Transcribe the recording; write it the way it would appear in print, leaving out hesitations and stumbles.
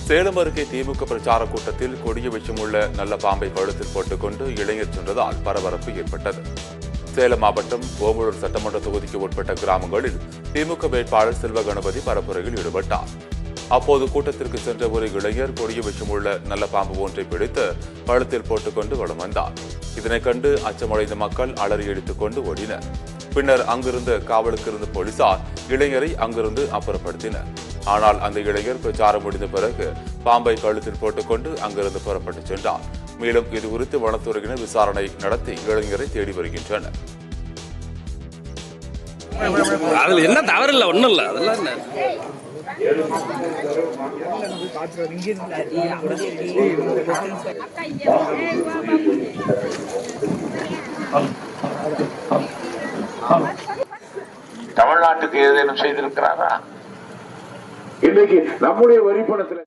சேலம் அருகே திமுக பிரச்சார கூட்டத்தில் கொடிய விஷமுள்ள நல்ல பாம்பை கழுத்தில் போட்டுக்கொண்டு இளைஞர் சென்றதால் பரபரப்பு ஏற்பட்டது. சேலம் மாவட்டம் ஓமலூர் சட்டமன்ற தொகுதிக்கு உட்பட்ட கிராமங்களில் திமுக வேட்பாளர் செல்வ கணபதி பரப்புரையில் ஈடுபட்டார். அப்போது கூட்டத்திற்கு சென்ற ஒரு இளைஞர் கொடிய விஷமுள்ள நல்ல பாம்பு ஒன்றை பிடித்து கழுத்தில் போட்டுக்கொண்டு வலம் வந்தார். இதனைக் கண்டு அச்சமடைந்த மக்கள் அலறி அடித்துக் கொண்டு ஓடினர். பின்னர் அங்கிருந்த காவலுக்கு இருந்த போலீசார் இளைஞரை அங்கிருந்து அப்புறப்படுத்தினர். ஆனால் அந்த இளைஞர் பிரச்சாரம் முடிந்த பிறகு பாம்பை கழுத்தில் போட்டுக்கொண்டு அங்கிருந்து புறப்பட்டு சென்றார். மேலும் இது குறித்து வனத்துறையினர் விசாரணை நடத்தி இளைஞரை தேடி வருகின்றனர். அதுல என்ன தவறு இல்ல, ஒண்ணும் இல்ல, அதெல்லாம் என்ன. தமிழ்நாட்டுக்கு ஏதேனும் செய்திருக்கிறாரா? இன்னைக்கு நம்முடைய வரி பணத்துல